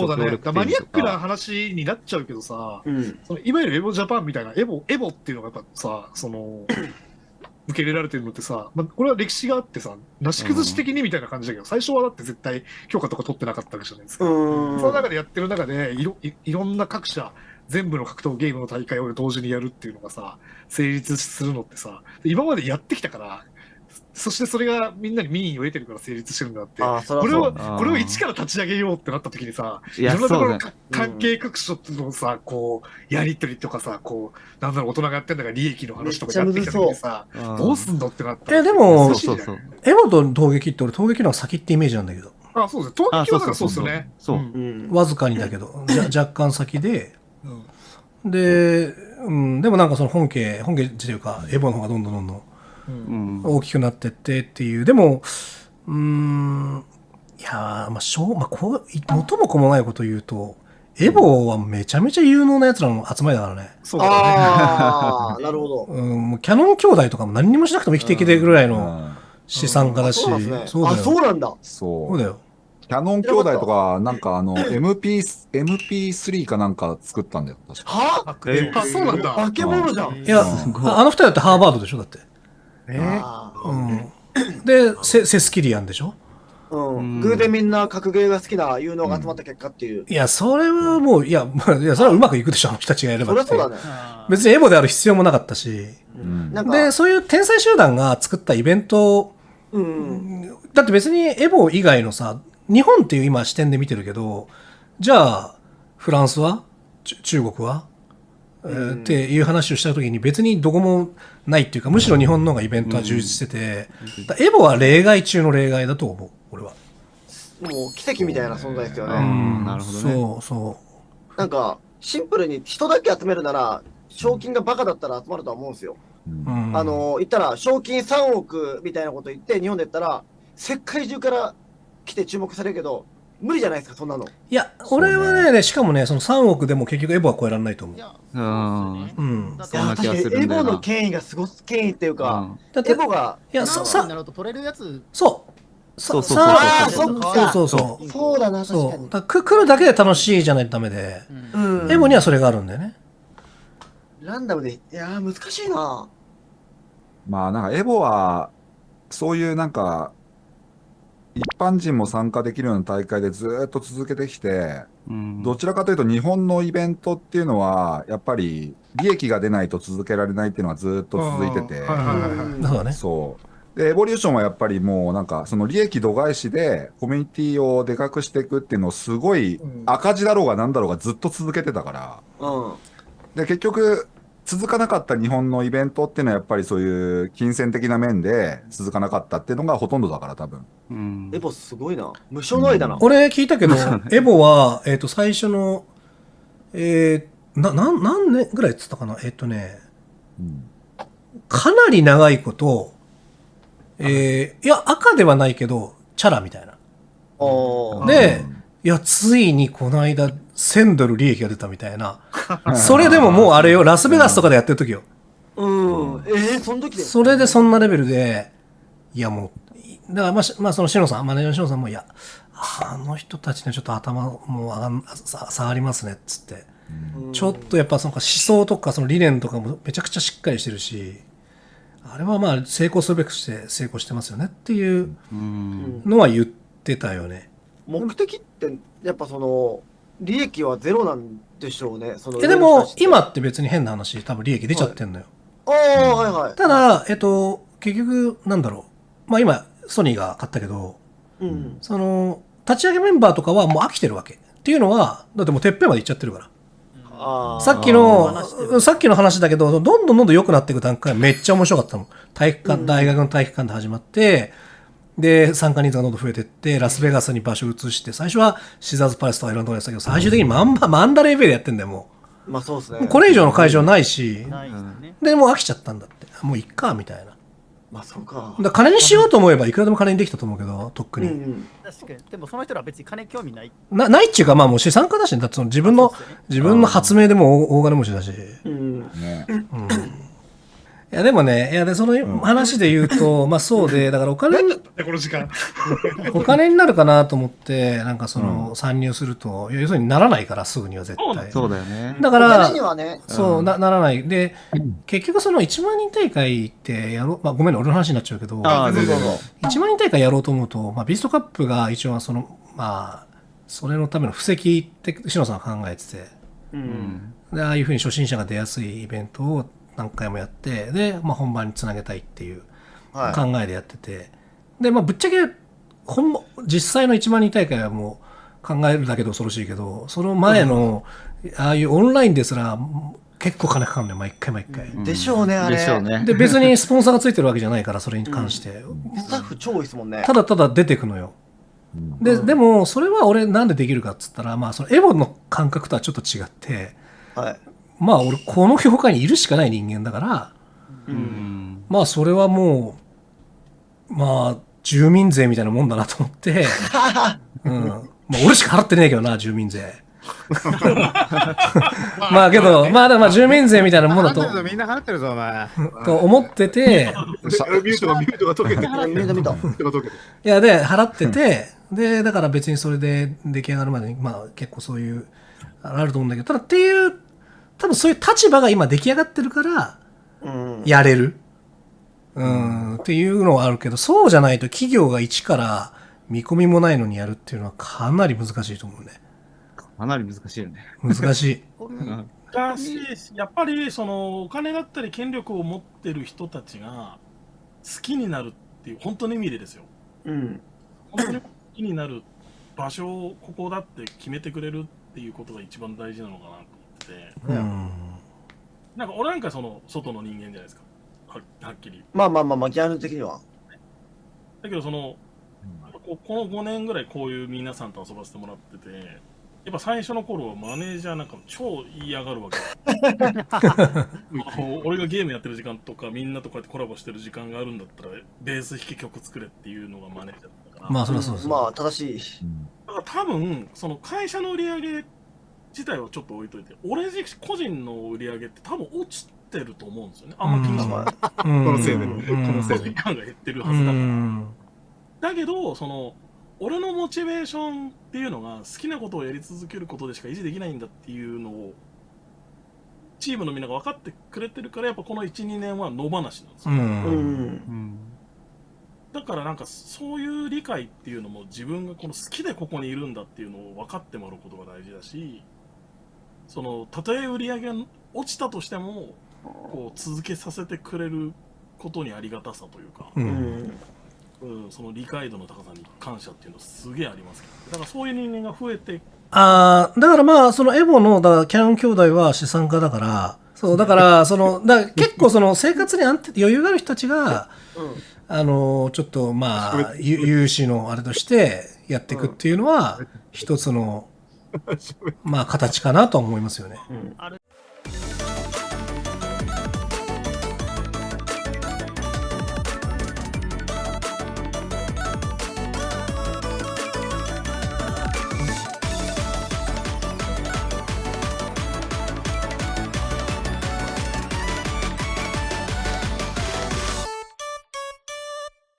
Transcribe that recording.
そうだね。協力マニアックな店とか。話になっちゃうけどさ、うん。いわゆるエボジャパンみたいな、エボっていうのがやっぱさ、受け入れられてるのってさ、これは歴史があってさ、なし崩し的にみたいな感じだけど、最初はだって絶対許可とか取ってなかったわけじゃないですか。その中でやってる中でいろんな各社、全部の格闘ゲームの大会を同時にやるっていうのがさ、成立するのってさ、今までやってきたから、そしてそれがみんなに民意を得てるから成立してるんだって、これを一から立ち上げようってなった時にさ、いろんなところの関係各所のさ、こう、やりとりとかさ、こう、なんだろう、大人がやってんだから利益の話とかやってきた時にさ、どうすんのってなったら。でも、そうそう。エボと闘撃って俺闘撃の方が先ってイメージなんだけど。あ、そうです。闘撃はだからそうですよね。そう。わずかにだけど、若干先で、で、でもなんかその本家っていうか、エボの方がどんどん大きくなってってっていう。でも、いやー、こう、元も子もないこと言うと、エボはめちゃめちゃ有能な奴らの集まりだからね。そうだね。ああ、なるほど。もうキャノン兄弟とかも何にもしなくても生きていけてるぐらいの資産家だし。そうなんですね。そうだよ。そうなんだ。そうだよ。キャノン兄弟とか、なんかMP3 かなんか作ったんだよ、確か。はあ、そうなんだ。化け物じゃん。いや、あの二人だってハーバードでしょだって。で、セスキリアンでしょ。偶然みんな格ゲーが好きな有能が集まった結果っていう。いや、それはもう、いや、それはうまくいくでしょ、あの人たちがやれば。そりゃそうだね。別にエボである必要もなかったし。で、そういう天才集団が作ったイベント、だって別にエボ以外のさ、日本っていう今視点で見てるけど、じゃあ、フランスは中国はっていう話をしたときに別にどこもないっていうか、むしろ日本の方がイベントは充実してて、エボは例外中の例外だと思う、俺は。もう奇跡みたいな存在ですよね。なるほどね。そう。なんか、シンプルに人だけ集めるなら、賞金がバカだったら集まるとは思うんですよ。言ったら、賞金3億みたいなこと言って、日本で言ったら、世界中から来て注目されるけど、無理じゃないですか、そんなの。いや、俺はね、しかもね、その3億でも結局エボは超えられないと思う。そんな気がするんだよな。エボの権威がすごす、権威っていうか、エボが、いや、になると取れるやつ。そうそう。そうだな、確かに。来るだけで楽しいじゃないとダメで、エボにはそれがあるんだよね。ランダムで、いやー、難しいな。まあなんかエボは、そういうなんか、一般人も参加できるような大会でずっと続けてきて、どちらかというと日本のイベントっていうのは、やっぱり利益が出ないと続けられないっていうのはずっと続いてて、そう。で、エボリューションはやっぱりもうなんか、その利益度外視でコミュニティをでかくしていくっていうのをすごい赤字だろうがなんだろうがずっと続けてたから、で、結局、続かなかった日本のイベントっていうのはやっぱりそういう金銭的な面で続かなかったっていうのがほとんどだから多分。エボすごいな。無償の愛だな。俺聞いたけど、エボは、最初の、何年ぐらいっつったかなかなり長いこと、いや、赤ではないけど、チャラみたいな。で、いや、ついにこの間、$1000利益が出たみたいな。それでももうあれよ、ラスベガスとかでやってる時よ。その時で。それでそんなレベルで、いやもう、だからそのシノさん、マネージャーのシノさんも、いや、あの人たちね、ちょっと頭も下がりますね、っつって。ちょっとやっぱその思想とかその理念とかもめちゃくちゃしっかりしてるし、あれはまあ成功するべくして成功してますよねっていうのは言ってたよね。目的ってやっぱその利益はゼロなんでしょうね。でも今って別に変な話、多分利益出ちゃってんのよ。ただ結局なんだろう、まあ今ソニーが買ったけど、その立ち上げメンバーとかはもう飽きてるわけっていうのは、だってもうてっぺんまで行っちゃってるから。さっきの話だけど、どんどん良くなっていく段階めっちゃ面白かったの。大学の体育館で始まって、で、参加人数がどんどん増えていって、ラスベガスに場所を移して、最初はシザーズパレスとかいろんなところやってたけど、最終的にマンダレーベイでやってんだよ、もう。まあそうですね。これ以上の会場ないし、で、もう飽きちゃったんだって。もういっか、みたいな。まあそうか。だ金にしようと思えばいくらでも金にできたと思うけど、とっくに。確かに。でもその人らは別に金興味ない。ないっていうか、まあもう資産家だし、だってその自分の発明でも大金持ちだし。いやでもね、いやでその話で言うと、まあそうで、だからお金に、この時間。お金になるかなと思って、なんかその参入すると、要するにならないからすぐには絶対。そうだよね。だから、そうならない。で、結局その1万人大会ってやろう、まあごめんね、俺の話になっちゃうけど、1万人大会やろうと思うと、まあビーストカップが一応その、まあ、それのための布石って篠さんは考えてて、で、ああいうふうに初心者が出やすいイベントを何回もやって、で、まあ本番につなげたいっていう考えでやってて、で、まあぶっちゃけ、実際の1万人大会はもう考えるだけで恐ろしいけど、その前の、ああいうオンラインですら、結構金かかるんだよ、毎回。でしょうね、あれ。でしょうね。で、別にスポンサーがついてるわけじゃないから、それに関して。スタッフ超多いですもんね。ただただ出てくのよ。でも、それは俺なんでできるかっつったら、まあ、そのエボの感覚とはちょっと違って、まあ、俺、この業界にいるしかない人間だから、まあ、それはもう、まあ、住民税みたいなもんだなと思って、まあ、俺しか払ってねえけどな、住民税。まあけど、まあ住民税みたいなもんだと。みんな払ってるぞ、お前。と思ってて。ミュートが解けて。いや、で、払ってて、で、だから別にそれで出来上がるまでに、まあ結構そういう、あると思うんだけど、ただっていう、多分そういう立場が今出来上がってるから、やれる。っていうのはあるけど、そうじゃないと企業が一から見込みもないのにやるっていうのはかなり難しいと思うね。かなり難しいよね。難しい。だし、やっぱりそのお金だったり権力を持ってる人たちが好きになるっていう、本当の意味でですよ。本当に好きになる場所をここだって決めてくれるっていうことが一番大事なのかなと思ってて。なんか俺なんかその外の人間じゃないですか。はっきり。まあ、ギャンル的には。だけどその、この5年ぐらいこういう皆さんと遊ばせてもらってて、やっぱ最初の頃はマネージャーなんか超嫌がるわけ。俺がゲームやってる時間とかみんなとこうやってコラボしてる時間があるんだったらベース弾き曲作れっていうのがマネージャーだったから。まあそりゃそうです。まあ正しい。だから多分その会社の売り上げ自体はちょっと置いといて、俺個人の売り上げって多分落ちてると思うんですよね。あんま気にしない。このせいで、このせいで。時間が減ってるはずだから。だけどその俺のモチベーションっていうのが好きなことをやり続けることでしか維持できないんだっていうのをチームのみんなが分かってくれてるから、やっぱこの 1,2 年は野放しなんですよ。だからなんかそういう理解っていうのも自分がこの好きでここにいるんだっていうのを分かってもらうことが大事だし、そのたとえ売り上げが落ちたとしてもこう続けさせてくれることにありがたさというか、その理解度の高さに感謝っていうのすげえありますけど、だからそういう人間が増えて、だからまあそのエボのだからキャノン兄弟は資産家だから、そうだからその結構その生活に余裕がある人たちが、ちょっとまあ融資のあれとしてやっていくっていうのは一つのまあ形かなと思いますよね。